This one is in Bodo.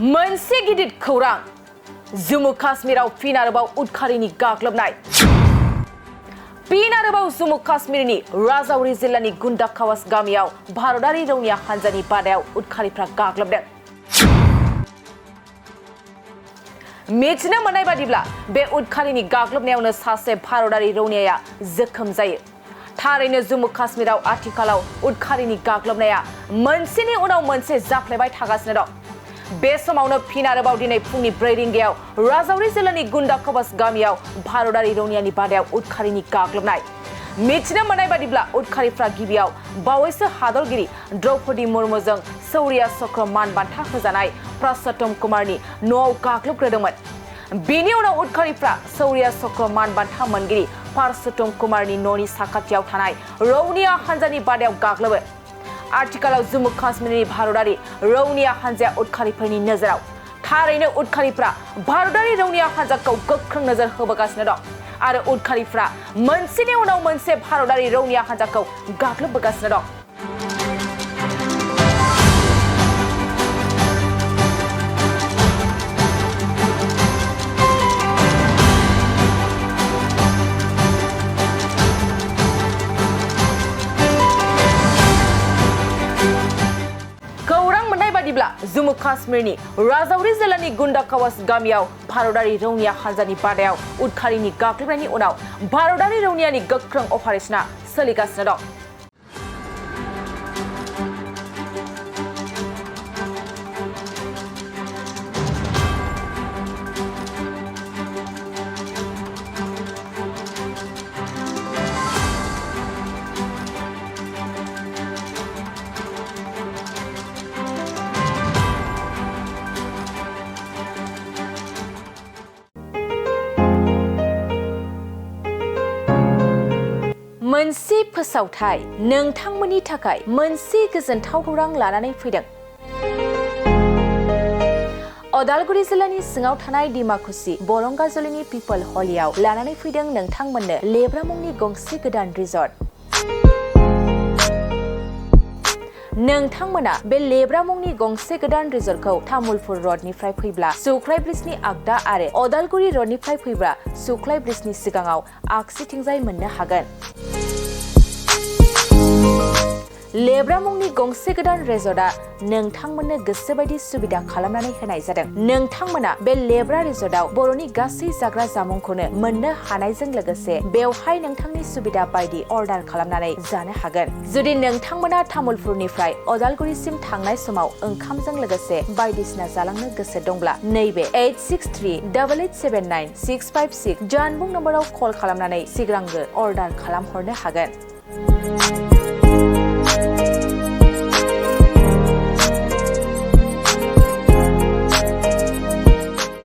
मोनसे गिदिर खौरां जम्मू काश्मीराव फिन आरोबाव उदखारिनि गाग्लोबनाय फिन आरोबाव जम्मू काश्मीरनि राजौरी जिल्लानि गुंडा खावास गामियाव भारतारि रौनिया हानजानि बादायाव उदखारिफ्रा गाग्लोबदों। मिथिनो मोननाय बादिब्ला बे उदखारिनि गाग्लोबनायावनो सासे भारतारि रौनियाया जोखोम जायो। थारैनो जम्मू काश्मीराव आथिखालाव उदखारिनि गाग्लोबनाया मोनसेनि उनाव मोनसे जाफ्लेबाय थागासिनो दं। बे समावनो फिन आरोबाव दिनै फुंनि 4 रिंगायाव राजौरी जिल्लानि गुंडा खावास गामियाव भारतारि रौनियानि बादायाव उदखारिनि गाग्लोबनाय। मिथिनो मोननाय बादिब्ला उदखारिफ्रा गिबियाव बावैसो हादरगिरि द्रौपदी मुर्मुजों शौर्य चक्र मान बान्था होजानाय पुरुषोत्तम कुमारनि न'आव गाग्लोबग्रोदोंमोन। बेनि उनाव उदखारिफ्रा शौर्य चक्र मान बान्था मोनगिरि पुरुषोत्तम कुमारनि न'नि साखाथियाव थानाय रौनिया हानजानि बादायाव गाग्लोबो। आथिखालाव जम्मू काश्मीरनि भारतारि रौनिया हानजाया उदखारिफोरनि नोजोराव। थारैनो उदखारिफ्रा भारतारि रौनिया हानजाखौ गोख्रों नोजोर होबोगासिनो दं आरो उदखारिफ्रा मोनसेनि उनाव मोनसे भारतारि रौनिया हानजाखौ गाग्लोबबोगासिनो दं। जम्मू काश्मीरनि राजौरी जिल्लानि गुंडा खावास गामियाव भारतारि रौनिया हानजानि बादायाव उदखारिनि गाग्लोबनायनि उनाव भारतारि रौनियानि गोख्रों अपारेशना सोलिगासिनो दं। मोनसे फोसावथाय नोंथांमोननि थाखाय मोनसे गोजोनथाव खौरां लानानै फैदों। अदालगुरि जिल्लानि सिङाव थानाय डिमाकुसि बरंगाजुलिनि पिपल हलियाव लानानै फैदों नोंथांमोननो लेब्रा मुंनि गंसे गोदान रिजर्ट। नोंथांमोना बे लेब्रा मुंनि गंसे गोदान रिजर्टखौ तामुलपुर रडनिफ्राय फैब्ला सुख्लाय ब्रिजनि आगदा आरो अदालगुरि रडनिफ्राय फैब्ला सुख्लाय ब्रिजनि सिगाङाव आगसिथिंजाय मोननो हागोन। लेब्रा मुंनि गंसे गोदान रिजर्टआ नोंथांमोननो गोसोबायदि सुबिदा खालामनानै होनाय जादों। नोंथांमोना बे लेब्रा रिजर्टआव बर'नि गासै जाग्रा जामुंखौनो मोननो हानायजों लोगोसे बेवहाय नोंथांनि सुबिदा बायदि अर्डार खालामनानै जानो हागोन। जुदि नोंथांमोना तामुलपुरनिफ्राय अदालगुरिसिम थांनाय समाव ओंखामजों लोगोसे बायदिसिना जालांनो गोसो दंब्ला नैबे 8638879656 जानबुं नम्बराव कल खालामनानै सिगांग्रो अर्डार खालामहरनो हागोन।